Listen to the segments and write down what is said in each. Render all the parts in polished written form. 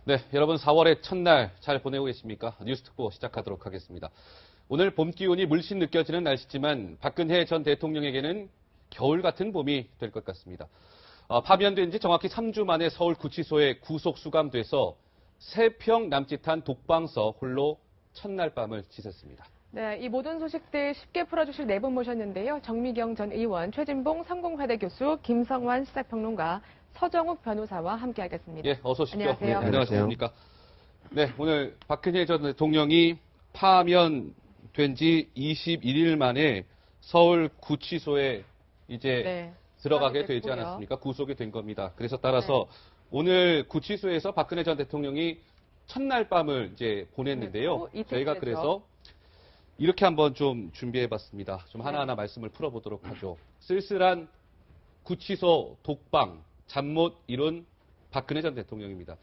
네, 여러분 4월의 첫날 잘 보내고 계십니까? 뉴스특보 시작하도록 하겠습니다. 오늘 봄 기온이 물씬 느껴지는 날씨지만 박근혜 전 대통령에게는 겨울 같은 봄이 될 것 같습니다. 파면된 지 정확히 3주 만에 서울 구치소에 구속 수감돼서 3평 남짓한 독방서 홀로 첫날 밤을 지샜습니다. 네, 이 모든 소식들 쉽게 풀어주실 네 분 모셨는데요. 정미경 전 의원, 최진봉 상공회대 교수, 김성환 시사평론가, 서정욱 변호사와 함께하겠습니다. 예, 어서 오십시오. 안녕하세요. 네, 안녕하십니까. 네, 오늘 박근혜 전 대통령이 파면된 지 21일 만에 서울 구치소에 이제 들어가게 되지 않았습니까? 구속이 된 겁니다. 그래서 따라서 오늘 구치소에서 박근혜 전 대통령이 첫날 밤을 이제 보냈는데요. 저희가 그래서 이렇게 한번 좀 준비해봤습니다. 좀 하나하나 말씀을 풀어보도록 하죠. 쓸쓸한 구치소 독방, 잠 못 이룬 박근혜 전 대통령입니다.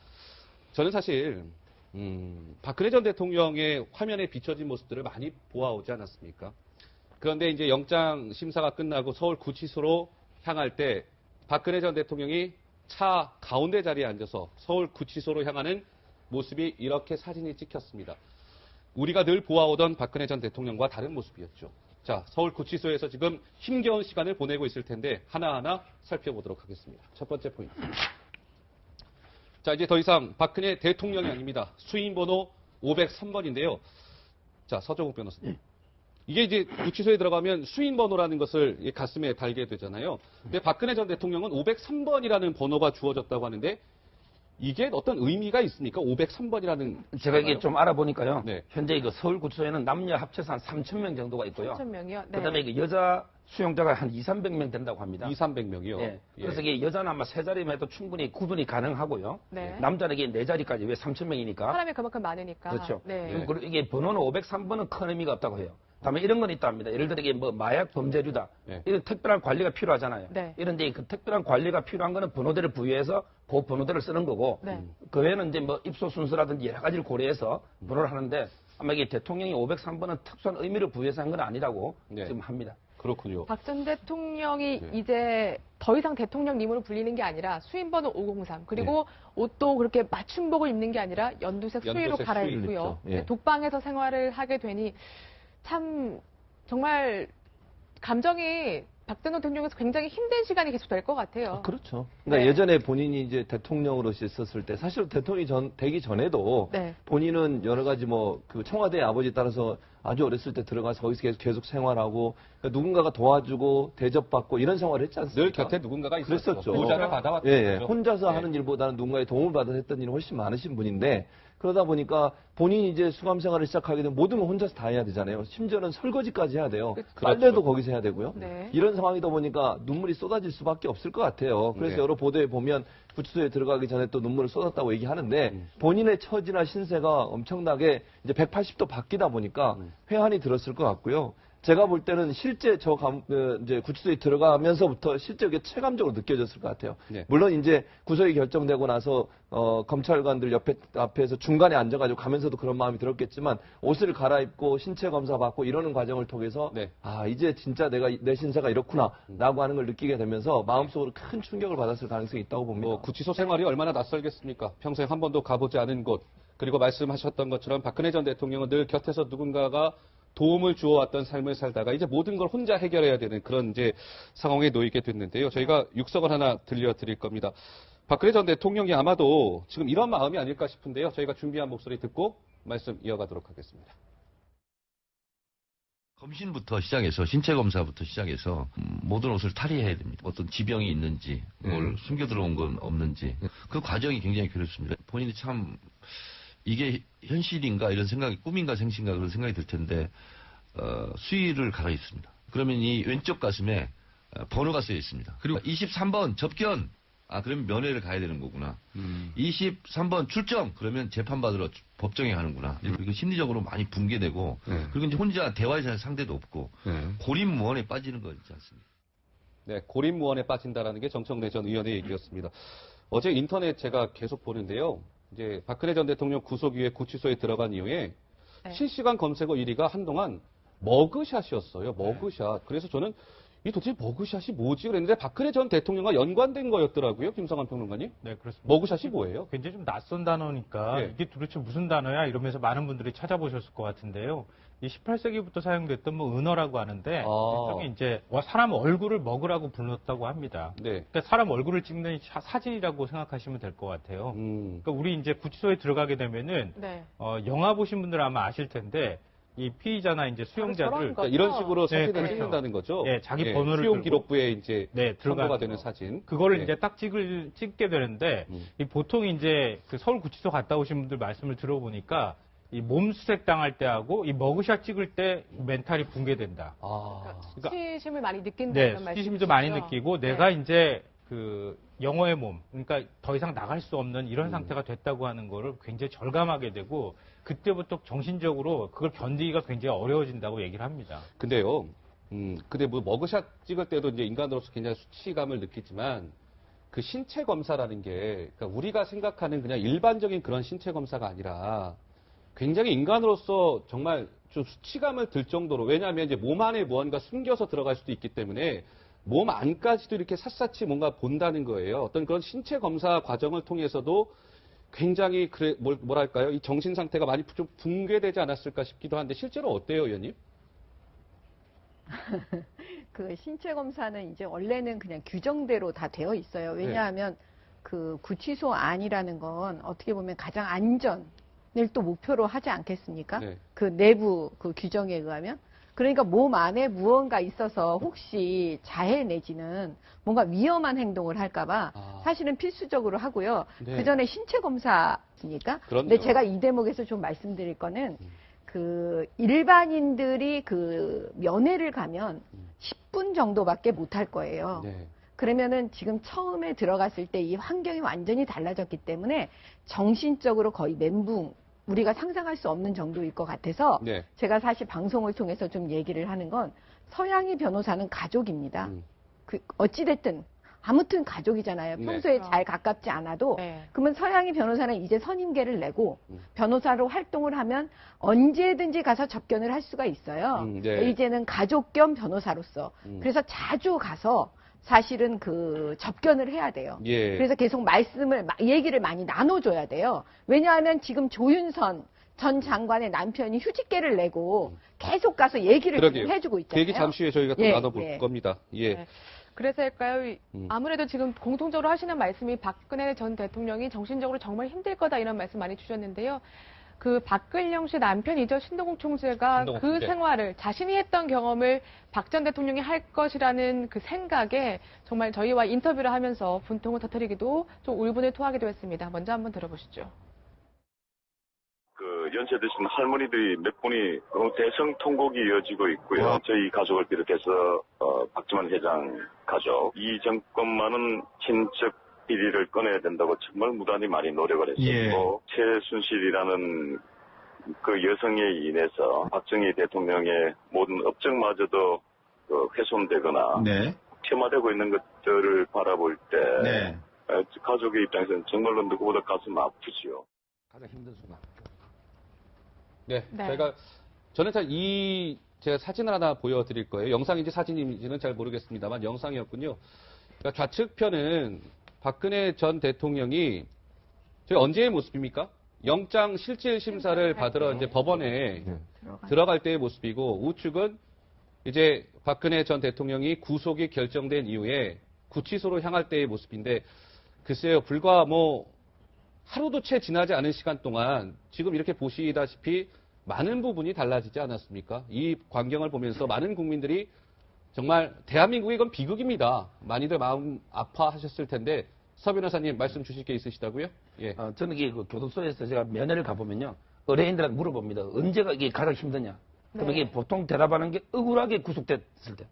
저는 사실 박근혜 전 대통령의 화면에 비춰진 모습들을 많이 보아오지 않았습니까? 그런데 이제 영장 심사가 끝나고 서울 구치소로 향할 때 박근혜 전 대통령이 차 가운데 자리에 앉아서 서울 구치소로 향하는 모습이 이렇게 사진이 찍혔습니다. 우리가 늘 보아오던 박근혜 전 대통령과 다른 모습이었죠. 자, 서울 구치소에서 지금 힘겨운 시간을 보내고 있을 텐데 하나하나 살펴보도록 하겠습니다. 첫 번째 포인트. 자, 이제 더 이상 박근혜 대통령이 아닙니다. 수임번호 503번인데요. 자, 서정욱 변호사님. 이게 이제 구치소에 들어가면 수임번호라는 것을 가슴에 달게 되잖아요. 근데 박근혜 전 대통령은 503번이라는 번호가 주어졌다고 하는데 이게 어떤 의미가 있습니까? 503번이라는. 제가 이게 좀 알아보니까요. 네. 현재 그 서울 구치소에는 남녀 합쳐서 한 3,000명 정도가 있고요. 3,000명이요? 네. 그다음에 그 여자 수용자가 한 300명 된다고 합니다. 300명이요? 네. 그래서 이게 여자는 아마 3자리만 해도 충분히 구분이 가능하고요. 네. 남자는 이게 4자리까지 왜 3,000명이니까. 사람이 그만큼 많으니까. 그렇죠. 네. 그리고 이게 번호는 503번은 큰 의미가 없다고 해요. 다음에 이런 건 있다 합니다. 예를 들어 이게 뭐 마약 범죄류다. 네. 이런 특별한 관리가 필요하잖아요. 네. 이런데 그 특별한 관리가 필요한 거는 번호대를 부여해서 그 번호대를 쓰는 거고 네. 그 외에는 이제 뭐 입소 순서라든지 여러 가지를 고려해서 번호를 하는데 아마 이게 대통령이 503번은 특수한 의미를 부여해서 한 건 아니라고 지금 합니다. 그렇군요. 박 전 대통령이 이제 더 이상 대통령님으로 불리는 게 아니라 수임번호 503 그리고 옷도 그렇게 맞춤복을 입는 게 아니라 연두색 수의로 갈아입고요. 독방에서 생활을 하게 되니 참 정말 감정이 박 전 대통령에서 굉장히 힘든 시간이 계속 될 것 같아요. 그렇죠. 그러니까 예전에 본인이 이제 대통령으로 있었을 때 사실 대통령이 되기 전에도 본인은 여러 가지 뭐 그 청와대 아버지 따라서 아주 어렸을 때 들어가서 거기서 계속 생활하고 그러니까 누군가가 도와주고 대접받고 이런 생활을 했지 않습니까? 늘 곁에 누군가가 있었죠. 그랬었죠. 보좌를 받아왔죠. 혼자서 하는 일보다는 누군가의 도움을 받아서 했던 일이 훨씬 많으신 분인데 그러다 보니까 본인이 이제 수감 생활을 시작하게 되면 모든 걸 혼자서 다 해야 되잖아요. 심지어는 설거지까지 해야 돼요. 빨래도 거기서 해야 되고요. 이런 상황이다 보니까 눈물이 쏟아질 수밖에 없을 것 같아요. 그래서 여러 보도에 보면 구치소에 들어가기 전에 또 눈물을 쏟았다고 얘기하는데 본인의 처지나 신세가 엄청나게 이제 180도 바뀌다 보니까 회한이 들었을 것 같고요. 제가 볼 때는 실제 이제 구치소에 들어가면서부터 실제 그게 체감적으로 느껴졌을 것 같아요. 물론 이제 구속이 결정되고 나서 검찰관들 앞에서 중간에 앉아가지고 가면서도 그런 마음이 들었겠지만 옷을 갈아입고 신체 검사 받고 이러는 과정을 통해서 아 이제 진짜 내 신세가 이렇구나라고 하는 걸 느끼게 되면서 마음속으로 큰 충격을 받았을 가능성이 있다고 봅니다. 구치소 생활이 얼마나 낯설겠습니까? 평소에 한 번도 가보지 않은 곳. 그리고 말씀하셨던 것처럼 박근혜 전 대통령은 늘 곁에서 누군가가 도움을 주어왔던 삶을 살다가 이제 모든 걸 혼자 해결해야 되는 그런 이제 상황에 놓이게 됐는데요. 저희가 육성을 하나 들려드릴 겁니다. 박근혜 전 대통령이 아마도 지금 이런 마음이 아닐까 싶은데요. 저희가 준비한 목소리 듣고 말씀 이어가도록 하겠습니다. 검신부터 시작해서 신체 검사부터 시작해서 모든 옷을 탈의해야 됩니다. 어떤 지병이 있는지 뭘 숨겨 들어온 건 없는지 그 과정이 굉장히 괴롭습니다. 본인이 참 이게 현실인가 이런 생각이 꿈인가 생신가 그런 생각이 들 텐데 수의를 갈아입습니다. 그러면 이 왼쪽 가슴에 번호가 쓰여 있습니다. 그리고 23번 접견 그러면 면회를 가야 되는 거구나. 23번 출정 그러면 재판받으러 법정에 가는구나. 그리고 심리적으로 많이 붕괴되고 그리고 이제 혼자 대화할 상대도 없고 고립무원에 빠지는 거 있지 않습니까? 네, 고립무원에 빠진다라는 게 정청래 전 의원의 얘기였습니다. 어제 인터넷 제가 계속 보는데요. 이제 박근혜 전 대통령 구속 이후에 구치소에 들어간 이후에 실시간 검색어 1위가 한동안 머그샷이었어요. 머그샷. 그래서 저는 이 도대체 머그샷이 뭐지? 그랬는데 박근혜 전 대통령과 연관된 거였더라고요, 김성환 평론가님. 네, 그렇습니다. 머그샷이 뭐예요? 굉장히 좀 낯선 단어니까 네. 이게 도대체 무슨 단어야? 이러면서 많은 분들이 찾아보셨을 것 같은데요. 이 18세기부터 사용됐던 뭐 은어라고 하는데 일종의 이제 사람 얼굴을 먹으라고 불렀다고 합니다. 네. 그러니까 사람 얼굴을 찍는 사진이라고 생각하시면 될 것 같아요. 그러니까 우리 이제 구치소에 들어가게 되면은 네. 영화 보신 분들은 아마 아실 텐데 이 피의자나 이제 수용자들 그러니까 이런 식으로 사진을 그렇죠. 찍는다는 거죠. 네, 자기 예, 번호를 수용 들고. 기록부에 이제 네, 첨부가 들어가는 되는 거. 사진. 그거를 네. 이제 딱 찍게 되는데 이 보통 이제 그 서울 구치소 갔다 오신 분들 말씀을 들어보니까 이 몸수색 당할 때하고 이 머그샷 찍을 때 멘탈이 붕괴된다. 그러니까 수치심을 많이 느낀다는 네, 말씀이시죠? 수치심도 많이 느끼고 내가 네. 이제 그 영어의 몸, 그러니까 더 이상 나갈 수 없는 이런 상태가 됐다고 하는 거를 굉장히 절감하게 되고 그때부터 정신적으로 그걸 견디기가 굉장히 어려워진다고 얘기를 합니다. 근데요, 근데 뭐 머그샷 찍을 때도 이제 인간으로서 굉장히 수치감을 느끼지만 그 신체 검사라는 게 그러니까 우리가 생각하는 그냥 일반적인 그런 신체 검사가 아니라 굉장히 인간으로서 정말 좀 수치감을 들 정도로 왜냐하면 이제 몸 안에 무언가 숨겨서 들어갈 수도 있기 때문에 몸 안까지도 이렇게 샅샅이 뭔가 본다는 거예요. 어떤 그런 신체 검사 과정을 통해서도 굉장히 뭐랄까요? 이 정신 상태가 많이 좀 붕괴되지 않았을까 싶기도 한데 실제로 어때요, 의원님? 그 신체 검사는 이제 원래는 그냥 규정대로 다 되어 있어요. 왜냐하면 그 구치소 안이라는 건 어떻게 보면 가장 안전을 또 목표로 하지 않겠습니까? 네. 그 내부 그 규정에 의하면. 그러니까 몸 안에 무언가 있어서 혹시 자해 내지는 뭔가 위험한 행동을 할까봐 사실은 필수적으로 하고요. 네. 그 전에 신체 검사니까. 그럼요. 근데 제가 이 대목에서 좀 말씀드릴 거는 그 일반인들이 그 면회를 가면 10분 정도밖에 못 할 거예요. 네. 그러면은 지금 처음에 들어갔을 때 이 환경이 완전히 달라졌기 때문에 정신적으로 거의 멘붕, 우리가 상상할 수 없는 정도일 것 같아서 네. 제가 사실 방송을 통해서 좀 얘기를 하는 건 서양희 변호사는 가족입니다. 그 어찌됐든 아무튼 가족이잖아요. 네. 평소에 그렇죠. 잘 가깝지 않아도. 네. 그러면 서양희 변호사는 이제 선임계를 내고 변호사로 활동을 하면 언제든지 가서 접견을 할 수가 있어요. 네. 이제는 가족 겸 변호사로서. 그래서 자주 가서 사실은 그 접견을 해야 돼요. 예. 그래서 계속 얘기를 많이 나눠줘야 돼요. 왜냐하면 지금 조윤선 전 장관의 남편이 휴직계를 내고 계속 가서 얘기를 지금 해주고 있잖아요. 그 얘기 잠시 후에 저희가 또 예, 나눠볼 예. 겁니다. 예. 네. 그래서일까요? 아무래도 지금 공통적으로 하시는 말씀이 박근혜 전 대통령이 정신적으로 정말 힘들 거다 이런 말씀 많이 주셨는데요. 그 박근영 씨 남편이죠. 신동욱 총재가 신동욱 그 총재. 생활을 자신이 했던 경험을 박 전 대통령이 할 것이라는 그 생각에 정말 저희와 인터뷰를 하면서 분통을 터뜨리기도 좀 울분을 토하기도 했습니다. 먼저 한번 들어보시죠. 그 연세 드신 할머니들이 몇 분이 대성 통곡이 이어지고 있고요. 저희 가족을 비롯해서 박지원 회장 가족 이 정권만은 친척 비리를 꺼내야 된다고 정말 무단히 많이 노력을 했었고 최순실이라는 그 여성에 인해서 박정희 대통령의 모든 업적마저도 훼손되거나 폄하되고 있는 것들을 바라볼 때 가족의 입장에서는 정말로 누구보다 가슴 아프지요. 가장 힘든 순간. 네. 네. 저는 제가 사진을 하나 보여드릴 거예요. 영상인지 사진인지는 잘 모르겠습니다만 영상이었군요. 그러니까 좌측편은 박근혜 전 대통령이 저희 언제의 모습입니까? 영장 실질 심사를 받으러 이제 법원에 들어갈 때의 모습이고 우측은 이제 박근혜 전 대통령이 구속이 결정된 이후에 구치소로 향할 때의 모습인데 글쎄요, 불과 하루도 채 지나지 않은 시간 동안 지금 이렇게 보시다시피 많은 부분이 달라지지 않았습니까? 이 광경을 보면서 많은 국민들이 정말 대한민국이 이건 비극입니다. 많이들 마음 아파하셨을 텐데 서 변호사님 말씀 주실 게 있으시다고요? 예. 저는 이게 그 교도소에서 제가 면회를 가보면요. 의뢰인들한테 물어봅니다. 언제가 이게 가장 힘드냐? 그러면 이게 보통 대답하는 게 억울하게 구속됐을 때.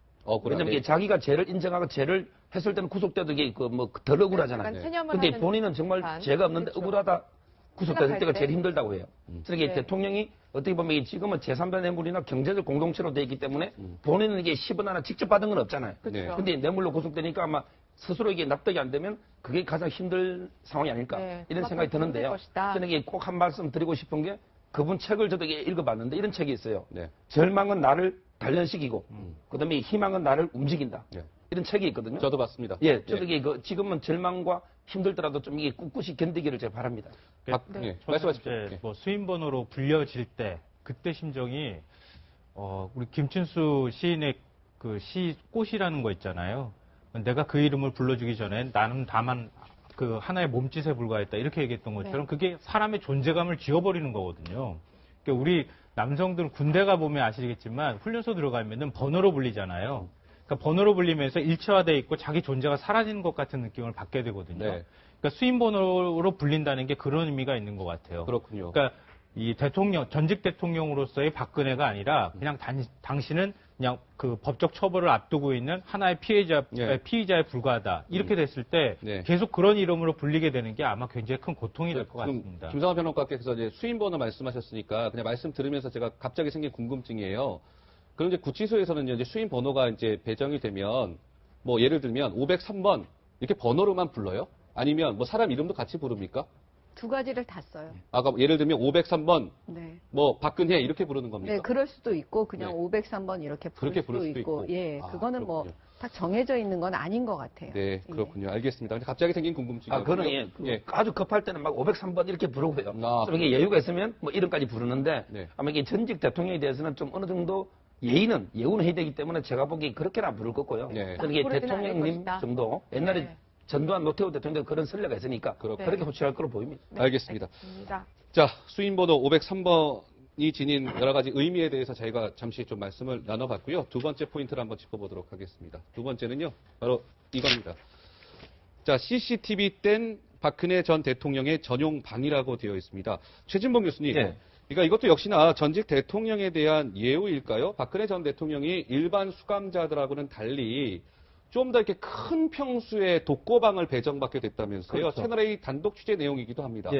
왜냐면 이게 자기가 죄를 인정하고 죄를 했을 때는 구속돼도 이게 덜 억울하잖아요. 근데 본인은 정말 죄가 없는데 억울하다 구속됐을 때가 제일 힘들다고 해요. 그래서 이게 대통령이 어떻게 보면 지금은 제3자 뇌물이나 경제적 공동체로 돼 있기 때문에 본인은 이게 10원 하나 직접 받은 건 없잖아요. 그렇죠. 근데 뇌물로 구속되니까 아마 스스로 이게 납득이 안 되면 그게 가장 힘들 상황이 아닐까 이런 생각이 드는데요. 저는 이게 꼭 한 말씀 드리고 싶은 게 그분 책을 저도 읽어봤는데 이런 책이 있어요. 네. 절망은 나를 단련시키고 그다음에 희망은 나를 움직인다. 네. 이런 책이 있거든요. 저도 봤습니다. 예, 저도 이게 지금은 절망과 힘들더라도 좀 이게 꿋꿋이 견디기를 제가 바랍니다. 네. 말씀하십시오. 뭐 수인 번호로 불려질 때 그때 심정이 우리 김춘수 시인의 그 시 꽃이라는 거 있잖아요. 내가 그 이름을 불러주기 전에 나는 다만 그 하나의 몸짓에 불과했다 이렇게 얘기했던 것처럼 그게 사람의 존재감을 지워버리는 거거든요. 그러니까 우리 남성들은 군대 가보면 아시겠지만 훈련소 들어가면은 번호로 불리잖아요. 그러니까 번호로 불리면서 일체화돼 있고 자기 존재가 사라지는 것 같은 느낌을 받게 되거든요. 네. 그러니까 수인 번호로 불린다는 게 그런 의미가 있는 것 같아요. 그렇군요. 그러니까 이 대통령, 전직 대통령으로서의 박근혜가 아니라 그냥 당신은 그냥 그 법적 처벌을 앞두고 있는 하나의 피의자에 불과하다. 이렇게 됐을 때 계속 그런 이름으로 불리게 되는 게 아마 굉장히 큰 고통이 될 것 같습니다. 김성환 변호사께서 이제 수인번호 말씀하셨으니까 그냥 말씀 들으면서 제가 갑자기 생긴 궁금증이에요. 그럼 이제 구치소에서는 이제 수인번호가 이제 배정이 되면 뭐 예를 들면 503번 이렇게 번호로만 불러요? 아니면 뭐 사람 이름도 같이 부릅니까? 두 가지를 다 써요. 아까 예를 들면 503번, 네. 뭐 박근혜 이렇게 부르는 겁니까? 네, 그럴 수도 있고 그냥 503번 이렇게 그렇게 부를 수도 있고, 예, 그거는 뭐 딱 정해져 있는 건 아닌 것 같아요. 네, 그렇군요. 알겠습니다. 근데 갑자기 생긴 궁금증이. 그거는 아주 급할 때는 막 503번 이렇게 부르고요. 좀 이게 여유가 있으면 뭐 이름까지 부르는데 아마 이게 전직 대통령에 대해서는 좀 어느 정도 예우는 해야 되기 때문에 제가 보기에 그렇게는 안 부를 거고요. 저는 이게 대통령님 정도 옛날에 전두환 노태우 대통령 그런 선례가 있으니까 그렇게 호출할 거로 보입니다. 알겠습니다. 자, 수인번호 503번이 지닌 여러 가지 의미에 대해서 저희가 잠시 좀 말씀을 나눠봤고요. 두 번째 포인트를 한번 짚어보도록 하겠습니다. 두 번째는요, 바로 이겁니다. 자, CCTV 땐 박근혜 전 대통령의 전용 방이라고 되어 있습니다. 최진봉 교수님. 그러니까 이것도 역시나 전직 대통령에 대한 예우일까요? 박근혜 전 대통령이 일반 수감자들하고는 달리 좀 더 이렇게 큰 평수의 독거방을 배정받게 됐다면서요. 그렇죠. 채널A 단독 취재 내용이기도 합니다.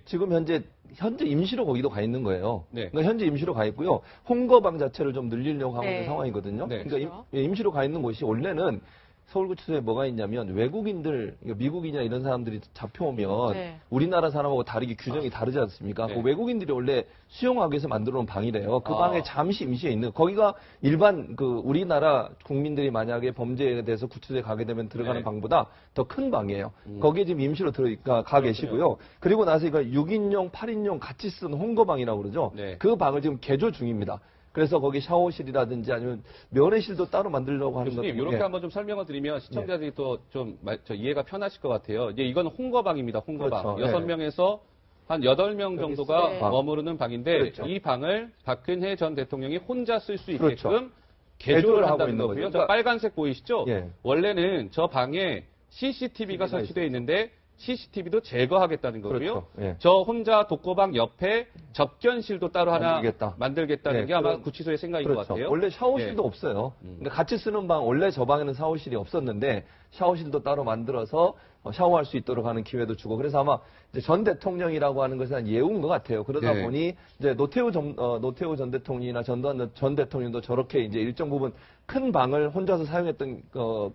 지금 현재 임시로 거기도 가 있는 거예요. 그러니까 현재 임시로 가 있고요. 홍거방 자체를 좀 늘리려고 하고 있는 상황이거든요. 그러니까 임시로 가 있는 곳이 원래는 서울구치소에 뭐가 있냐면 외국인들, 미국이나 이런 사람들이 잡혀오면 우리나라 사람하고 다르게 규정이 다르지 않습니까? 그 외국인들이 원래 수용하기 위해서 만들어 놓은 방이래요. 그 방에 잠시 임시에 있는 거기가 일반 그 우리나라 국민들이 만약에 범죄에 대해서 구치소에 가게 되면 들어가는 방보다 더 큰 방이에요. 거기에 지금 임시로 가 계시고요. 그리고 나서 이거 6인용, 8인용 같이 쓴 홍거방이라고 그러죠. 그 방을 지금 개조 중입니다. 그래서 거기 샤워실이라든지 아니면 면회실도 따로 만들려고 하는 것도 이렇게 한번 좀 설명을 드리면 시청자들이 또 좀 이해가 편하실 것 같아요. 이제 이건 홍거방입니다. 홍거방. 6명에서 한 8명 정도가 머무르는 방인데 이 방을 박근혜 전 대통령이 혼자 쓸 수 있게끔 개조를 한다는 거고요. 그러니까 저 빨간색 보이시죠? 원래는 저 방에 CCTV가 설치되어 있는데 CCTV도 제거하겠다는 거고요. 저 혼자 독거방 옆에 접견실도 따로 하나 만들겠다는 게 아마 구치소의 생각인 것 같아요. 원래 샤워실도 없어요. 그러니까 같이 쓰는 방, 원래 저 방에는 샤워실이 없었는데 샤워실도 따로 만들어서 샤워할 수 있도록 하는 기회도 주고 그래서 아마 이제 전 대통령이라고 하는 것은 예우인 것 같아요. 그러다 보니 이제 노태우 전 대통령이나 전두환 전 대통령도 저렇게 이제 일정 부분 큰 방을 혼자서 사용했던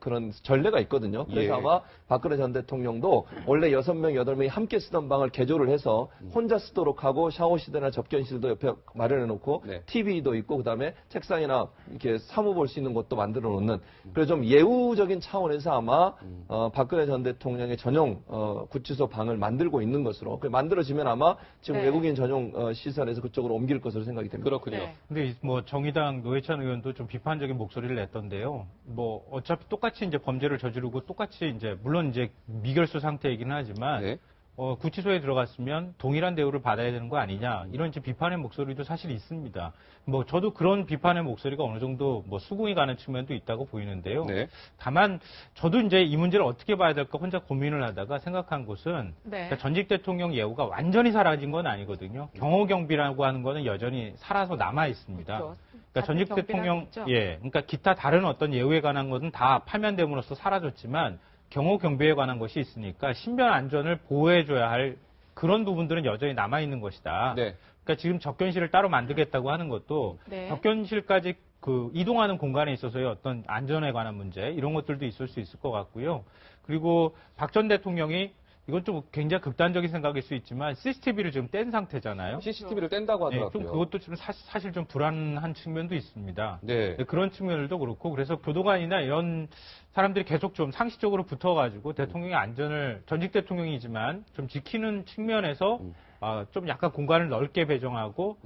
그런 전례가 있거든요. 그래서 아마 박근혜 전 대통령도 원래 6명, 8명이 함께 쓰던 방을 개조를 해서 혼자 쓰도록 하고 샤워실이나 접견실도 옆에 마련해 놓고 TV도 있고 그다음에 책상이나 이렇게 사무 볼 수 있는 곳도 만들어 놓는 그래서 좀 예우적인 차원에서 아마 박근혜 전 대통령의 전용 구치소 방을 만들고 있는 것으로 만들어지면 아마 지금 외국인 전용 시설에서 그쪽으로 옮길 것으로 생각이 됩니다. 그렇군요. 근데 뭐 정의당 노회찬 의원도 좀 비판적인 목소리를 냈던데요. 뭐 어차피 똑같이 이제 범죄를 저지르고 똑같이 이제 물론 이제 미결수 상태이긴 하지만 구치소에 들어갔으면 동일한 대우를 받아야 되는 거 아니냐 이런 이제 비판의 목소리도 사실 있습니다. 뭐 저도 그런 비판의 목소리가 어느 정도 뭐 수긍이 가는 측면도 있다고 보이는데요. 다만 저도 이제 이 문제를 어떻게 봐야 될까 혼자 고민을 하다가 생각한 것은 그러니까 전직 대통령 예우가 완전히 사라진 건 아니거든요. 경호경비라고 하는 거는 여전히 살아서 남아 있습니다. 그러니까 전직 대통령 그러니까 기타 다른 어떤 예우에 관한 것은 다 파면됨으로써 사라졌지만 경호 경비에 관한 것이 있으니까 신변 안전을 보호해줘야 할 그런 부분들은 여전히 남아있는 것이다. 그러니까 지금 접견실을 따로 만들겠다고 하는 것도 접견실까지 그 이동하는 공간에 있어서의 어떤 안전에 관한 문제 이런 것들도 있을 수 있을 것 같고요. 그리고 박 전 대통령이 이건 좀 굉장히 극단적인 생각일 수 있지만 CCTV를 지금 뗀 상태잖아요. CCTV를 뗀다고 하더라고요. 좀 그것도 좀 사실 좀 불안한 측면도 있습니다. 네. 그런 측면들도 그렇고 그래서 교도관이나 이런 사람들이 계속 좀 상시적으로 붙어가지고 대통령의 안전을 전직 대통령이지만 좀 지키는 측면에서 좀 약간 공간을 넓게 배정하고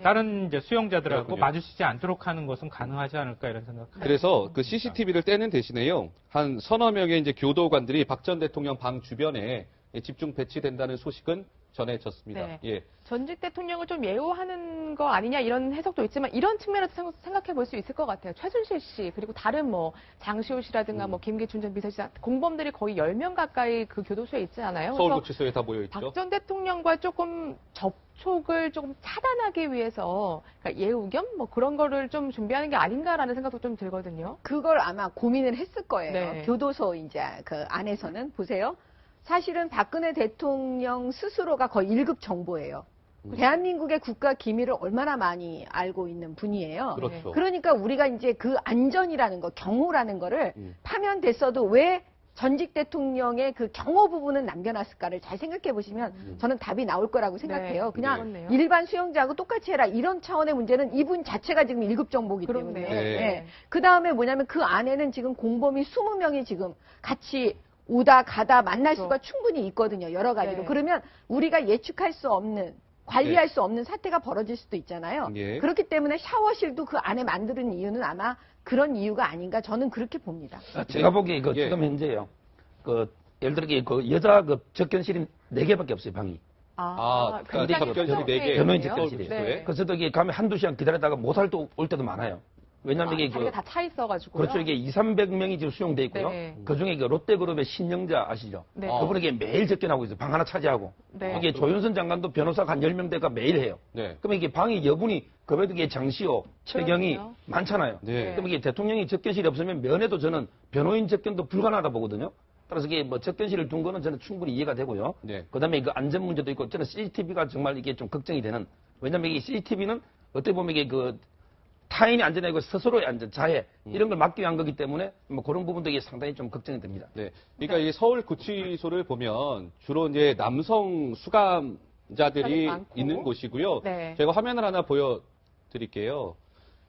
다른 이제 수용자들하고 그렇군요. 마주치지 않도록 하는 것은 가능하지 않을까 이런 생각합니다. 그래서 그 CCTV를 떼는 대신에요. 한 서너 명의 이제 교도관들이 박 전 대통령 방 주변에 집중 배치된다는 소식은 전해졌습니다. 네. 예. 전직 대통령을 좀 예우하는 거 아니냐 이런 해석도 있지만 이런 측면에서 생각해 볼 수 있을 것 같아요. 최순실 씨 그리고 다른 뭐 장시호 씨라든가 뭐 김기춘 전 비서실장 공범들이 거의 10명 가까이 그 교도소에 있지 않아요? 서울구치소에 다 모여 있죠. 박 전 대통령과 조금 접촉을 조금 차단하기 위해서 그러니까 예우 겸 뭐 그런 거를 좀 준비하는 게 아닌가라는 생각도 좀 들거든요. 그걸 아마 고민을 했을 거예요. 네. 교도소 이제 그 안에서는 보세요. 사실은 박근혜 대통령 스스로가 거의 1급 정보예요. 대한민국의 국가 기밀을 얼마나 많이 알고 있는 분이에요. 그렇죠. 그러니까 우리가 이제 그 안전이라는 거, 경호라는 거를 파면됐어도 왜 전직 대통령의 그 경호 부분은 남겨놨을까를 잘 생각해 보시면 저는 답이 나올 거라고 생각해요. 네, 그냥 그렇네요. 일반 수용자하고 똑같이 해라. 이런 차원의 문제는 이분 자체가 지금 1급 정보기 때문에. 그렇네요. 네. 그 다음에 뭐냐면 그 안에는 지금 공범이 20명이 지금 같이 오다 가다 만날 수가 충분히 있거든요. 여러 가지로. 네. 그러면 우리가 예측할 수 없는 관리할 수 없는 사태가 벌어질 수도 있잖아요. 예. 그렇기 때문에 샤워실도 그 안에 만드는 이유는 아마 그런 이유가 아닌가 저는 그렇게 봅니다. 제가 보기에 그 예. 지금 현재요. 그 예를 들어 그 여자 그 접견실이 4개밖에 없어요, 방이. 그러니까 접견실이 4개. 변호인 접견실에. 네. 그래서 이게 가면 한두 시간 기다리다가 못 살 때 올 때도 많아요. 왜냐면 이게 자리가 다 차 있어가지고요. 그렇죠. 이게 200~300명이 지금 수용돼 있고요. 네. 그 중에 롯데그룹의 신영자 아시죠? 네. 그분에게 매일 접견하고 있어요. 방 하나 차지하고. 네. 이게 조윤선 장관도 변호사가 한 10명대가 매일 해요. 네. 그러면 이게 방이 여분이 그래도 이게 장시호, 최경희 그렇군요. 많잖아요. 네. 그럼 이게 대통령이 접견실이 없으면 면회도 저는 변호인 접견도 불가능하다 보거든요. 따라서 이게 뭐 접견실을 둔 거는 저는 충분히 이해가 되고요. 네. 그다음에 그 안전 문제도 있고 저는 CCTV가 정말 이게 좀 걱정이 되는. 왜냐면 이 CCTV는 어떻게 보면 이게 그 타인의 안전이고 스스로의 안전, 자해 이런 걸 막기 위한 거기 때문에 뭐 그런 부분도 이게 상당히 좀 걱정이 됩니다. 네. 그러니까 이 서울구치소를 보면 주로 이제 남성 수감자들이 많고. 있는 곳이고요. 네. 제가 화면을 하나 보여드릴게요.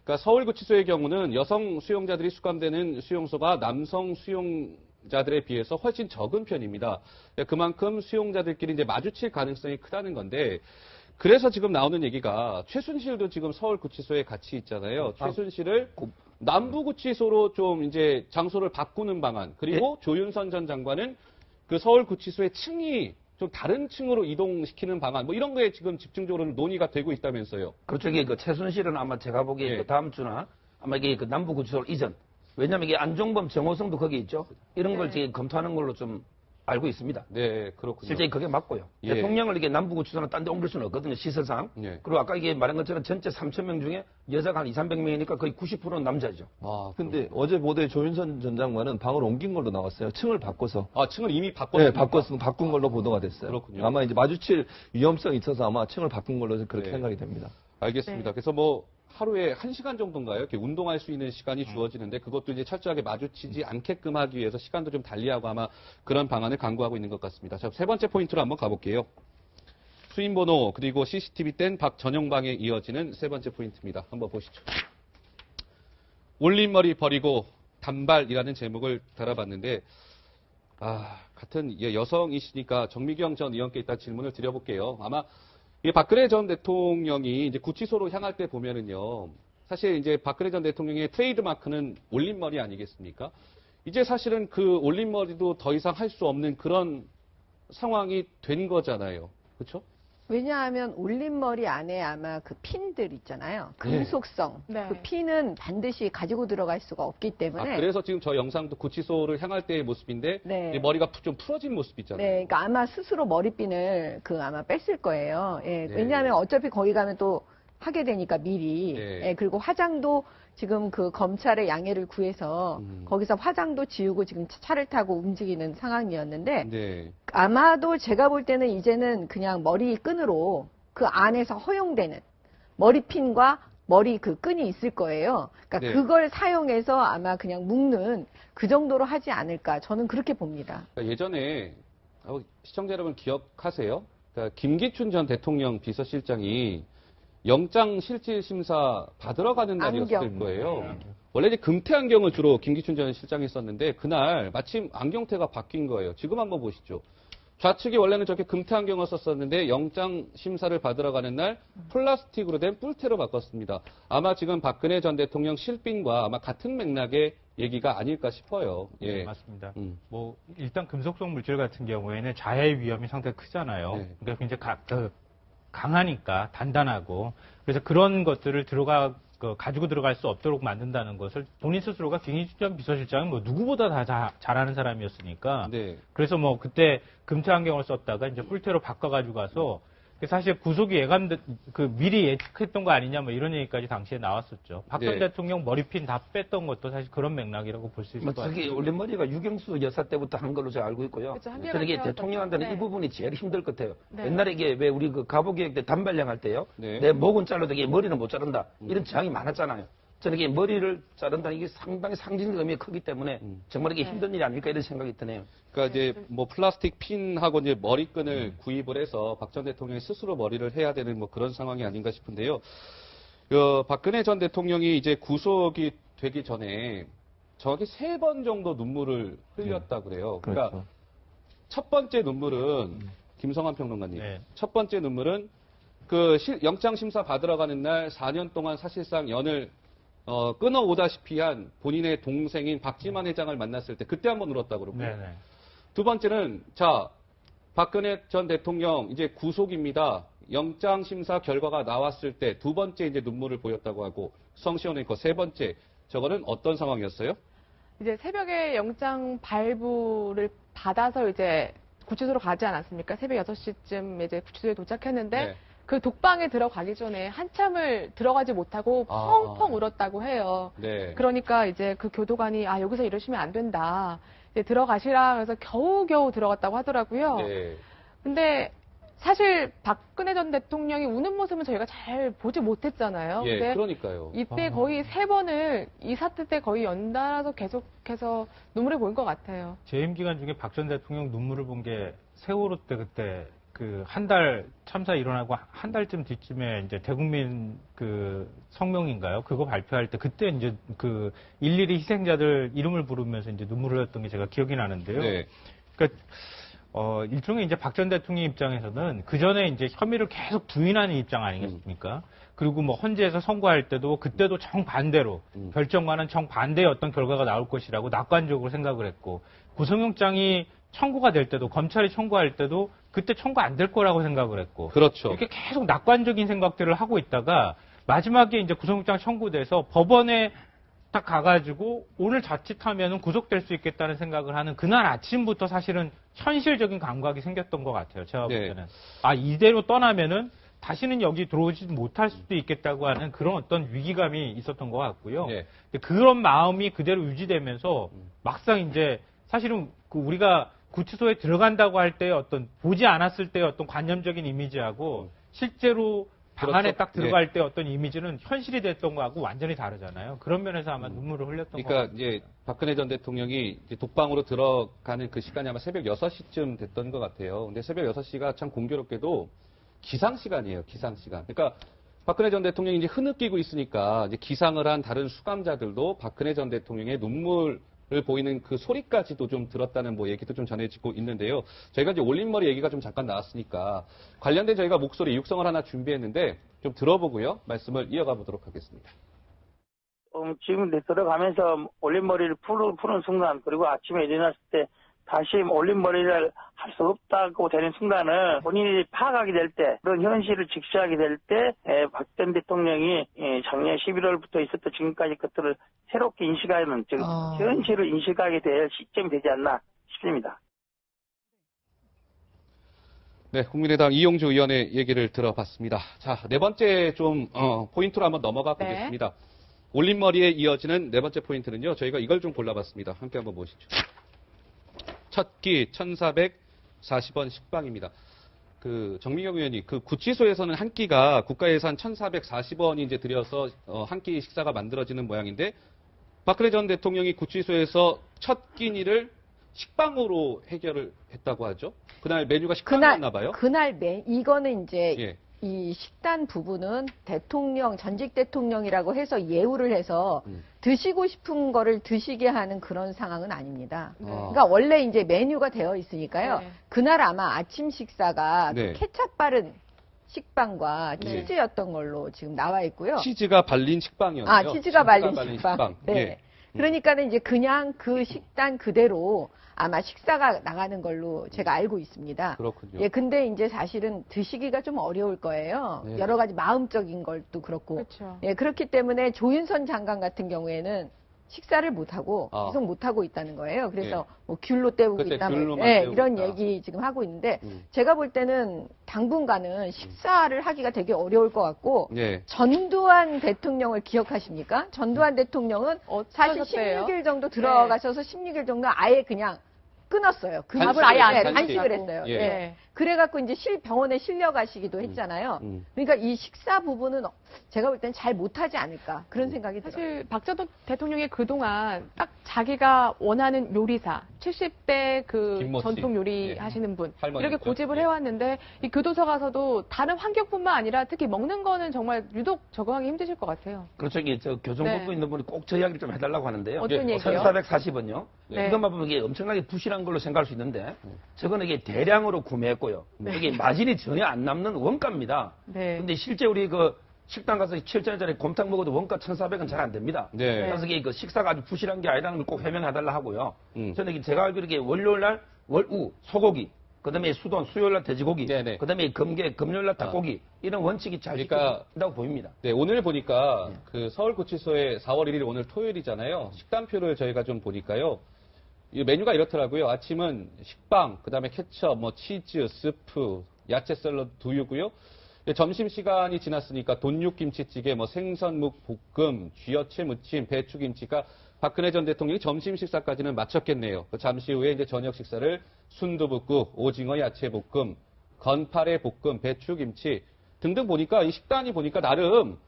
그러니까 서울구치소의 경우는 여성 수용자들이 수감되는 수용소가 남성 수용자들에 비해서 훨씬 적은 편입니다. 그만큼 수용자들끼리 이제 마주칠 가능성이 크다는 건데, 그래서 지금 나오는 얘기가 최순실도 지금 서울구치소에 같이 있잖아요. 최순실을 남부구치소로 좀 이제 장소를 바꾸는 방안, 그리고 조윤선 전 장관은 그 서울구치소의 층이 좀 다른 층으로 이동시키는 방안, 뭐 이런 거에 지금 집중적으로 논의가 되고 있다면서요. 그렇죠. 이게 그 최순실은 아마 제가 보기에 예. 그 다음 주나 아마 이게 그 남부구치소 이전. 왜냐면 이게 안종범, 정호성도 거기 있죠. 이런 걸 지금 검토하는 걸로 좀 알고 있습니다. 네, 그렇군요. 실제 그게 맞고요. 예. 대통령을 이게 남부구치소나 딴 데 옮길 수는 없거든요, 시설상. 예. 그리고 아까 이게 말한 것처럼 전체 3,000명 중에 여자가 한 200~300명이니까 거의 90%는 남자죠. 근데 어제 보도에 조윤선 전 장관은 방을 옮긴 걸로 나왔어요. 층을 바꿔서. 층을 이미 바꿨습니까? 네, 바꾼 걸로 보도가 됐어요. 그렇군요. 아마 이제 마주칠 위험성이 있어서 아마 층을 바꾼 걸로 그렇게 네. 생각이 됩니다. 알겠습니다. 네. 그래서 뭐 하루에 1시간 정도인가요? 이렇게 운동할 수 있는 시간이 주어지는데 그것도 이제 철저하게 마주치지 않게끔 하기 위해서 시간도 좀 달리하고 아마 그런 방안을 강구하고 있는 것 같습니다. 자, 세 번째 포인트로 한번 가볼게요. 수임번호 그리고 CCTV 뗀 박 전용방에 이어지는 세 번째 포인트입니다. 한번 보시죠. 올림머리 버리고 단발이라는 제목을 달아봤는데 같은 여성이시니까 정미경 전 의원께 일단 질문을 드려볼게요. 아마 박근혜 전 대통령이 이제 구치소로 향할 때 보면은요, 사실 이제 박근혜 전 대통령의 트레이드 마크는 올림머리 아니겠습니까? 이제 사실은 그 올림머리도 더 이상 할 수 없는 그런 상황이 된 거잖아요. 그렇죠? 왜냐하면 올림머리 안에 아마 그 핀들 있잖아요. 금속성. 네. 그 핀은 반드시 가지고 들어갈 수가 없기 때문에. 그래서 지금 저 영상도 구치소를 향할 때의 모습인데 네. 머리가 좀 풀어진 모습 있잖아요. 네, 그러니까 아마 스스로 머리핀을 아마 뺐을 거예요. 예, 네. 왜냐하면 어차피 거기 가면 또 하게 되니까 미리. 네. 예, 그리고 화장도 지금 그 검찰의 양해를 구해서 거기서 화장도 지우고 지금 차를 타고 움직이는 상황이었는데 네. 아마도 제가 볼 때는 이제는 그냥 머리끈으로 그 안에서 허용되는 머리핀과 머리 그 끈이 있을 거예요. 그러니까 네. 그걸 사용해서 아마 그냥 묶는 그 정도로 하지 않을까. 저는 그렇게 봅니다. 그러니까 예전에 시청자 여러분 기억하세요? 그러니까 김기춘 전 대통령 비서실장이 영장실질심사 받으러 가는 날이었을 거예요. 원래 이제 금태 안경을 주로 김기춘 전 실장이 썼는데 그날 마침 안경테가 바뀐 거예요. 지금 한번 보시죠. 좌측이 원래는 저렇게 금태 안경을 썼었는데 영장 심사를 받으러 가는 날 플라스틱으로 된 뿔테로 바꿨습니다. 아마 지금 박근혜 전 대통령 실빈과 아마 같은 맥락의 얘기가 아닐까 싶어요. 예. 네, 맞습니다. 뭐 일단 금속성 물질 같은 경우에는 자해 위험이 상당히 크잖아요. 네. 그러니까 굉장히 강하니까 단단하고 그래서 그런 것들을 가지고 들어갈 수 없도록 만든다는 것을 본인 스스로가 김기춘 전 비서실장은 뭐 누구보다 다 잘하는 사람이었으니까. 네. 그래서 뭐 그때 금태 안경을 썼다가 이제 뿔테로 바꿔가지고 가서 사실 구속이 미리 예측했던 거 아니냐 뭐 이런 얘기까지 당시에 나왔었죠. 박 전 대통령 머리핀 다 뺐던 것도 사실 그런 맥락이라고 볼 수 있을 것 같아요. 특히 올림머리가 유경수 여사 때부터 한 걸로 제가 알고 있고요. 그렇죠, 저는 이게 대통령한테는 이 부분이 제일 힘들 것 같아요. 네. 옛날에 이게 왜 우리 그 가보계획 때 단발령 할 때요. 네. 내 목은 잘라도 이게 머리는 못 자른다. 이런 저항이 많았잖아요. 저는 이게 머리를 자른다는 게 상당히 상징적 의미가 크기 때문에 정말 이게 힘든 일이 아닐까 이런 생각이 드네요. 그러니까 이제 뭐 플라스틱 핀하고 이제 머리끈을 구입을 해서 박 전 대통령이 스스로 머리를 해야 되는 뭐 그런 상황이 아닌가 싶은데요. 박근혜 전 대통령이 이제 구속이 되기 전에 정확히 3번 정도 눈물을 흘렸다 그래요. 그러니까 그렇죠. 첫 번째 눈물은 김성환 평론가님. 네. 첫 번째 눈물은 그 영장 심사 받으러 가는 날 4년 동안 사실상 연을 끊어오다시피 한 본인의 동생인 박지만 회장을 만났을 때 그때 한번 울었다고 그러고요. 네네. 두 번째는 박근혜 전 대통령 이제 구속입니다. 영장 심사 결과가 나왔을 때 두 번째 이제 눈물을 보였다고 하고 성시원의거 세 번째 저거는 어떤 상황이었어요? 이제 새벽에 영장 발부를 받아서 이제 구치소로 가지 않았습니까? 새벽 6시쯤 이제 구치소에 도착했는데 네. 그 독방에 들어가기 전에 한참을 들어가지 못하고 펑펑 울었다고 해요. 네. 그러니까 이제 그 교도관이 여기서 이러시면 안 된다. 이제 들어가시라 그래서 겨우겨우 들어갔다고 하더라고요. 네. 근데 사실 박근혜 전 대통령이 우는 모습은 저희가 잘 보지 못했잖아요. 예, 근데 그러니까요. 이때 거의 3번을 이 사태 때 거의 연달아서 계속해서 눈물을 보인 것 같아요. 재임 기간 중에 박 전 대통령 눈물을 본 게 세월호 때 그때 한 달 참사 일어나고 한 달쯤 뒤쯤에 이제 대국민 성명인가요? 그거 발표할 때 그때 이제 일일이 희생자들 이름을 부르면서 이제 눈물을 흘렸던 게 제가 기억이 나는데요. 네. 그러니까 일종의 이제 박 전 대통령 입장에서는 그 전에 이제 혐의를 계속 부인하는 입장 아니겠습니까? 그리고 뭐 헌재에서 선고할 때도 그때도 정반대로 결정과는 정반대의 어떤 결과가 나올 것이라고 낙관적으로 생각을 했고 구속영장이 청구가 될 때도 검찰이 청구할 때도 그때 청구 안 될 거라고 생각을 했고 그렇죠. 이렇게 계속 낙관적인 생각들을 하고 있다가 마지막에 이제 구속영장 청구돼서 법원에 딱 가가지고 오늘 자칫하면은 구속될 수 있겠다는 생각을 하는 그날 아침부터 사실은 현실적인 감각이 생겼던 것 같아요. 제가 볼 때는 이대로 떠나면은 다시는 여기 들어오지 못할 수도 있겠다고 하는 그런 어떤 위기감이 있었던 것 같고요. 네. 그런 마음이 그대로 유지되면서 막상 이제 사실은 우리가 구치소에 들어간다고 할 때 어떤 보지 않았을 때의 어떤 관념적인 이미지하고 실제로 방 안에 딱 들어갈 때 어떤 이미지는 현실이 됐던 거하고 완전히 다르잖아요. 그런 면에서 아마 눈물을 흘렸던 것 같아요. 그러니까 이제 박근혜 전 대통령이 이제 독방으로 들어가는 그 시간이 아마 새벽 6시쯤 됐던 것 같아요. 근데 새벽 6시가 참 공교롭게도 기상 시간이에요. 기상 시간. 그러니까 박근혜 전 대통령이 이제 흐느끼고 있으니까 이제 기상을 한 다른 수감자들도 박근혜 전 대통령의 눈물을 보이는 그 소리까지도 좀 들었다는 뭐 얘기도 좀 전해지고 있는데요. 저희가 이제 올림머리 얘기가 좀 잠깐 나왔으니까 관련된 저희가 목소리 육성을 하나 준비했는데 좀 들어보고요. 말씀을 이어가 보도록 하겠습니다. 지금 들어가면서 올림머리를 푸는 순간 그리고 아침에 일어났을 때 다시 올림머리를 할 수 없다고 되는 순간은 본인이 파악하게 될 때 그런 현실을 직시하게 될 때 박 전 대통령이 작년 11월부터 있었던 지금까지 것들을 새롭게 인식하는 즉 현실을 인식하게 될 시점이 되지 않나 싶습니다. 네, 국민의당 이용주 의원의 얘기를 들어봤습니다. 자, 네 번째 좀 포인트로 한번 넘어가 보겠습니다. 올림머리에 이어지는 네 번째 포인트는요. 저희가 이걸 좀 골라봤습니다. 함께 한번 보시죠. 첫 끼 1,440원 식빵입니다. 정민경 의원이 구치소에서는 한 끼가 국가예산 1,440원이 이제 들여서 한 끼 식사가 만들어지는 모양인데 박근혜 전 대통령이 구치소에서 첫 끼니를 식빵으로 해결을 했다고 하죠. 그날 메뉴가 식빵이었나 봐요. 이거는 이제 이 식단 부분은 대통령, 전직 대통령이라고 해서 예우를 해서 드시고 싶은 거를 드시게 하는 그런 상황은 아닙니다. 그러니까 원래 이제 메뉴가 되어 있으니까요. 그날 아마 아침 식사가 그 케찹 바른 식빵과 치즈였던 걸로 지금 나와 있고요. 치즈가 발린 식빵이었나요? 치즈가 발린 식빵. 네. 그러니까는 이제 그냥 그 식단 그대로 아마 식사가 나가는 걸로 제가 알고 있습니다. 그렇군요. 근데 이제 사실은 드시기가 좀 어려울 거예요. 여러 가지 마음적인 것도 그렇고. 그렇죠. 그렇기 때문에 조윤선 장관 같은 경우에는 식사를 못하고 계속 못하고 있다는 거예요. 그래서 뭐 귤로 때우고 있다. 이런 얘기 지금 하고 있는데 제가 볼 때는 당분간은 식사를 하기가 되게 어려울 것 같고 전두환 대통령을 기억하십니까? 전두환 대통령은 사실 16일 정도 들어가셔서 16일 정도 아예 그냥 끊었어요. 그 밥을 아예 단식을 했어요. 그래갖고 이제 병원에 실려가시기도 했잖아요. 그러니까 이 식사 부분은 제가 볼 때는 잘 못하지 않을까 그런 생각이 들어요. 사실 박 전 대통령이 그동안 딱 자기가 원하는 요리사, 70대 그 김모씨. 전통 요리 하시는 분 이렇게 할머니죠. 고집을 해왔는데 이 교도소 가서도 다른 환경뿐만 아니라 특히 먹는 거는 정말 유독 적응하기 힘드실 것 같아요. 그렇죠. 이게 저 교정받고 있는 분이 꼭 저 이야기를 좀 해달라고 하는데요. 어떤 얘기요? 1440원요. 이것만 보면 이게 엄청나게 부실한 걸로 생각할 수 있는데 저거는 이게 대량으로 구매했고요. 이게 마진이 전혀 안 남는 원가입니다. 근데 실제 우리 그 식당 가서 7,000원짜리 곰탕 먹어도 원가 1,400원 잘 안 됩니다. 그래서 이게 그 식사가 아주 부실한 게 아니라는 걸 꼭 해명해달라 하고요. 저는 제가 알기로 이게 월요일날 월우 소고기, 그다음에 수요일날 돼지고기, 그다음에 금요일날 닭고기 이런 원칙이 잘 지켜진다고 보입니다. 오늘 보니까 그 서울구치소에 4월 1일 오늘 토요일이잖아요. 식단표를 저희가 좀 보니까요. 이 메뉴가 이렇더라고요. 아침은 식빵, 그다음에 케첩, 뭐 치즈, 스프, 야채 샐러드, 두유고요. 점심시간이 지났으니까 돈육김치찌개, 뭐 생선묵 볶음, 쥐어채 무침, 배추김치가 박근혜 전 대통령이 점심 식사까지는 마쳤겠네요. 잠시 후에 이제 저녁 식사를 순두부국, 오징어 야채 볶음, 건파래 볶음, 배추김치 등등 보니까 이 식단이 보니까 나름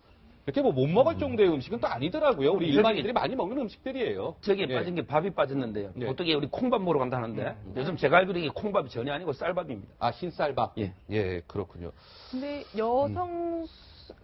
이렇게 뭐 못 먹을 정도의 음식은 또 아니더라고요. 우리 일반인들이 많이 먹는 음식들이에요. 저기에 빠진 게 밥이 빠졌는데요. 보통 우리 콩밥 먹으러 간다 하는데 요즘 제가 알기로 이게 콩밥이 전혀 아니고 쌀밥입니다. 흰쌀밥? 그렇군요. 근데 여성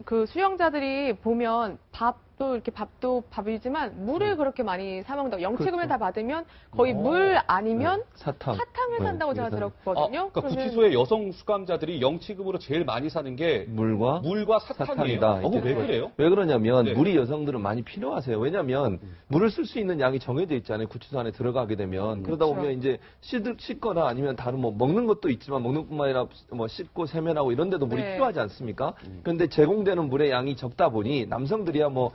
그 수용자들이 보면 밥도 밥이지만 물을 그렇게 많이 사 먹는다고. 영치금을 다 받으면 거의 물 아니면 사탕을 산다고 제가 들었거든요. 그러니까 구치소의 여성 수감자들이 영치금으로 제일 많이 사는 게 물과 사탕이에요. 왜 그래요? 왜 그러냐면 물이 여성들은 많이 필요하세요. 왜냐하면 물을 쓸 수 있는 양이 정해져 있잖아요. 구치소 안에 들어가게 되면. 그러다 보면 이제 씻거나 아니면 다른 뭐 먹는 것도 있지만 먹는 뿐만 아니라 뭐 씻고 세면하고 이런 데도 물이 필요하지 않습니까? 그런데 제공되는 물의 양이 적다 보니 남성들이야 뭐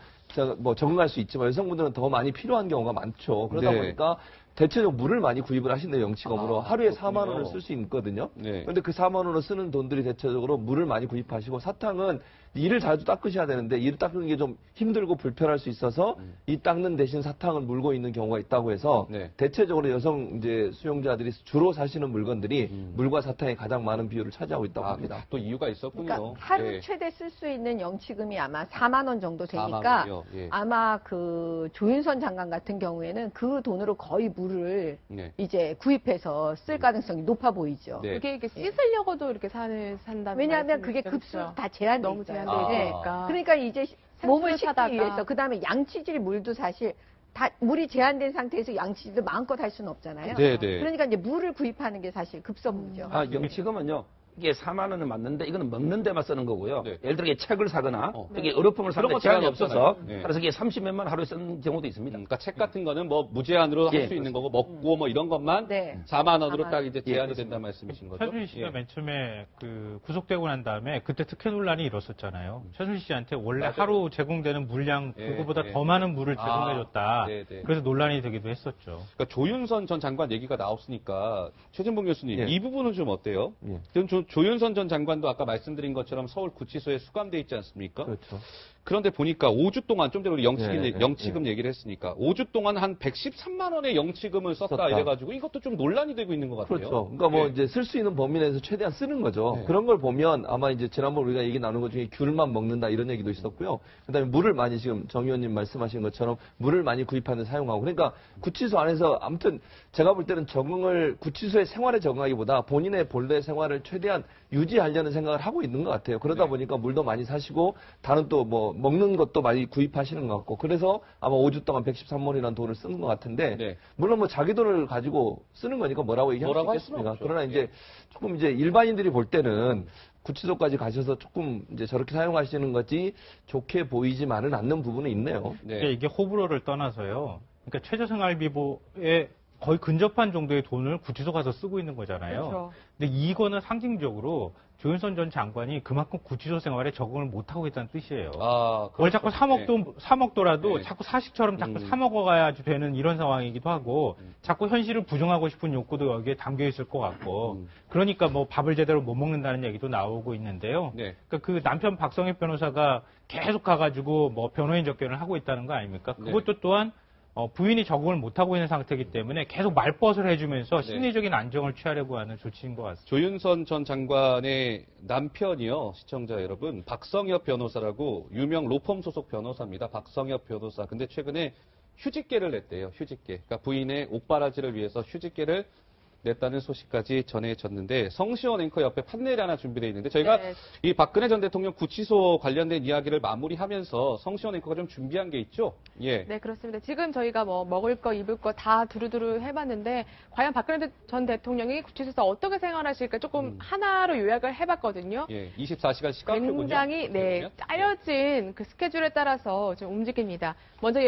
적응할 수 있지만 여성분들은 더 많이 필요한 경우가 많죠. 그러다 보니까 대체적으로 물을 많이 구입을 하신대요. 영치금으로. 하루에 4만 원을 쓸 수 있거든요. 그런데 그 4만 원을 쓰는 돈들이 대체적으로 물을 많이 구입하시고 사탕은 이를 자주 닦으셔야 되는데 이를 닦는 게 좀 힘들고 불편할 수 있어서 이 닦는 대신 사탕을 물고 있는 경우가 있다고 해서 대체적으로 여성 이제 수용자들이 주로 사시는 물건들이 물과 사탕이 가장 많은 비율을 차지하고 있다고 합니다. 또 이유가 있었군요. 그러니까 하루 최대 쓸 수 있는 영치금이 아마 4만 원 정도 되니까 아마 그 조윤선 장관 같은 경우에는 그 돈으로 거의 물을 이제 구입해서 쓸 가능성이 높아 보이죠. 그게 이렇게 씻으려고도 이렇게 산다면 왜냐하면 그게 급수로 다 제한돼 있어요. 그러니까 이제 몸을 씻기 위해서 그다음에 양치질 물도 사실 다 물이 제한된 상태에서 양치질도 마음껏 할 수는 없잖아요. 그러니까 이제 물을 구입하는 게 사실 급선무죠. 영치금은요. 이게 4만 원은 맞는데 이거는 먹는 데만 쓰는 거고요. 예를 들어 책을 사거나 이게 의료품을 사는데 제한이 없어서 그래서 이게 30몇만 하루에 쓰는 경우도 있습니다. 그러니까 책 같은 거는 뭐 무제한으로 할 수 있는 거고 먹고 뭐 이런 것만 4만 원으로 딱 이제 제한이 된다는 말씀이신 거죠. 최순실 씨가 맨 처음에 그 구속되고 난 다음에 그때 특혜 논란이 일었었잖아요. 최순실 씨한테 원래 하루 제공되는 물량 그거보다 더 많은 물을 제공해줬다. 그래서 논란이 되기도 했었죠. 그러니까 조윤선 전 장관 얘기가 나왔으니까 최진봉 교수님 이 부분은 좀 어때요? 좀 조윤선 전 장관도 아까 말씀드린 것처럼 서울 구치소에 수감돼 있지 않습니까? 그렇죠. 그런데 보니까 5주 동안 좀 전에 우리 네, 영치금 얘기를 했으니까 5주 동안 한 113만 원의 영치금을 썼다 이래가지고 이것도 좀 논란이 되고 있는 것 같아요. 그렇죠. 그러니까 뭐 이제 쓸 수 있는 범위 내에서 최대한 쓰는 거죠. 그런 걸 보면 아마 이제 지난번 우리가 얘기 나눈 것 중에 귤만 먹는다 이런 얘기도 있었고요. 그다음에 물을 많이 지금 정 의원님 말씀하신 것처럼 물을 많이 구입하는 데 사용하고 그러니까 구치소 안에서 아무튼 제가 볼 때는 구치소의 생활에 적응하기보다 본인의 본래 생활을 최대한 유지하려는 생각을 하고 있는 것 같아요. 그러다 보니까 물도 많이 사시고 다른 또 뭐 먹는 것도 많이 구입하시는 것 같고 그래서 아마 5주 동안 113만 원이라는 돈을 쓰는 것 같은데 물론 뭐 자기 돈을 가지고 쓰는 거니까 뭐라고 얘기할 수 있겠습니까? 그러나 이제 조금 이제 일반인들이 볼 때는 구치소까지 가셔서 조금 이제 저렇게 사용하시는 것이 좋게 보이지만은 않는 부분은 있네요. 그러니까 이게 호불호를 떠나서요. 그러니까 최저생활비보에 거의 근접한 정도의 돈을 구치소 가서 쓰고 있는 거잖아요. 그렇죠. 근데 이거는 상징적으로 조윤선 전 장관이 그만큼 구치소 생활에 적응을 못하고 있다는 뜻이에요. 뭘 자꾸 사먹더라도 자꾸 사식처럼 자꾸 사먹어가야지 되는 이런 상황이기도 하고 자꾸 현실을 부정하고 싶은 욕구도 여기에 담겨 있을 것 같고 그러니까 뭐 밥을 제대로 못 먹는다는 얘기도 나오고 있는데요. 그러니까 그 남편 박성엽 변호사가 계속 가가지고 뭐 변호인 접견을 하고 있다는 거 아닙니까? 그것도 또한 부인이 적응을 못하고 있는 상태이기 때문에 계속 말벗을 해주면서 심리적인 안정을 취하려고 하는 조치인 것 같습니다. 조윤선 전 장관의 남편이요, 시청자 여러분, 박성엽 변호사라고 유명 로펌 소속 변호사입니다. 박성엽 변호사. 근데 최근에 휴직계를 냈대요, 휴직계. 그러니까 부인의 옥바라지를 위해서 휴직계를 냈다는 소식까지 전해졌는데 성시원 앵커 옆에 판넬이 하나 준비되어 있는데 저희가 이 박근혜 전 대통령 구치소 관련된 이야기를 마무리하면서 성시원 앵커가 좀 준비한 게 있죠? 네, 그렇습니다. 지금 저희가 뭐 먹을 거, 입을 거 다 두루두루 해봤는데 과연 박근혜 전 대통령이 구치소에서 어떻게 생활하실까 조금 하나로 요약을 해봤거든요. 24시간 시간표군요. 굉장히 짜여진 그 스케줄에 따라서 좀 움직입니다. 먼저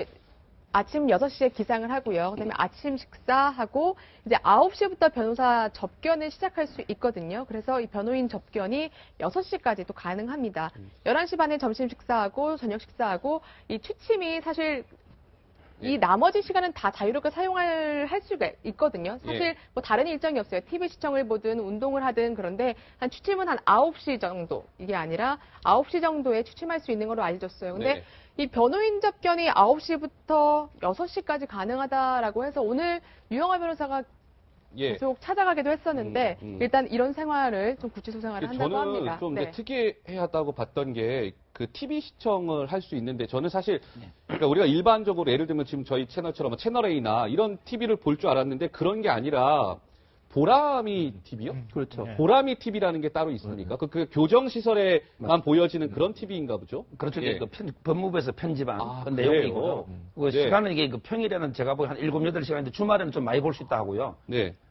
아침 6시에 기상을 하고요. 그다음에 아침 식사하고 이제 9시부터 변호사 접견을 시작할 수 있거든요. 그래서 이 변호인 접견이 6시까지도 가능합니다. 11시 반에 점심 식사하고 저녁 식사하고 이 취침이 사실 이 나머지 시간은 다 자유롭게 할 수가 있거든요. 사실 뭐 다른 일정이 없어요. TV 시청을 보든 운동을 하든 그런데 한 취침은 한 9시 정도 이게 아니라 9시 정도에 취침할 수 있는 걸로 알려졌어요. 근데 이 변호인 접견이 9시부터 6시까지 가능하다라고 해서 오늘 유영하 변호사가 계속 찾아가기도 했었는데 일단 이런 생활을 좀 구치소 생활을 한다고 합니다. 저는 좀 특이하다고 봤던 게 그 TV 시청을 할 수 있는데 저는 사실 그러니까 우리가 일반적으로 예를 들면 지금 저희 채널처럼 채널A나 이런 TV를 볼 줄 알았는데 그런 게 아니라 보람이 TV요? 그렇죠. 보람이 TV라는 게 따로 있습니까? 그 교정 시설에만 보여지는 그런 TV인가 보죠? 그렇죠. 법무부에서 편집한 그 내용이고요. 시간은 이게 평일에는 제가 보기 한 7, 8시간인데 주말에는 좀 많이 볼 수 있다 하고요.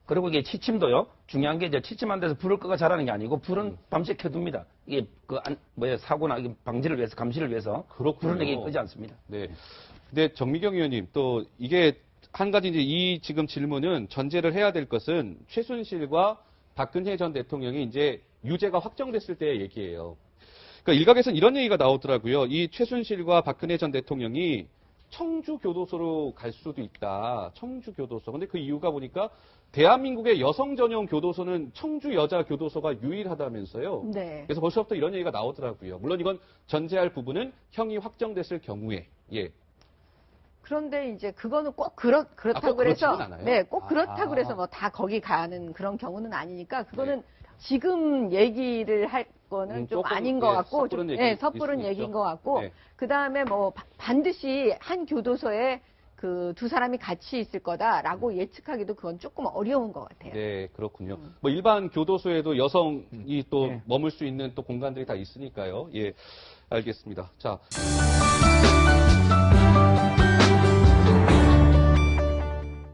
그리고 이게 취침도요. 중요한 게 이제 취침한 데서 불을 끄고 자라는 게 아니고 불은 밤새 켜둡니다. 이게 사고나 방지를 위해서, 감시를 위해서. 불은 이게 끄지 않습니다. 근데 정미경 의원님 또 이게 한 가지 이제 이 지금 질문은 전제를 해야 될 것은 최순실과 박근혜 전 대통령이 이제 유죄가 확정됐을 때의 얘기예요. 그러니까 일각에서는 이런 얘기가 나오더라고요. 이 최순실과 박근혜 전 대통령이 청주교도소로 갈 수도 있다. 청주교도소. 근데 그 이유가 보니까 대한민국의 여성 전용 교도소는 청주 여자 교도소가 유일하다면서요. 그래서 벌써부터 이런 얘기가 나오더라고요. 물론 이건 전제할 부분은 형이 확정됐을 경우에. 그런데 이제 그거는 꼭 그렇다고 그래서 꼭 그렇다고 그래서 뭐 다 거기 가는 그런 경우는 아니니까 그거는 지금 얘기를 할 거는 좀 아닌 것 같고 섣부른 얘기인 것 같고 그다음에 뭐 반드시 한 교도소에 그 두 사람이 같이 있을 거다라고 예측하기도 그건 조금 어려운 것 같아요. 네, 그렇군요. 뭐 일반 교도소에도 여성이 또 머물 수 있는 또 공간들이 다 있으니까요. 알겠습니다. 자.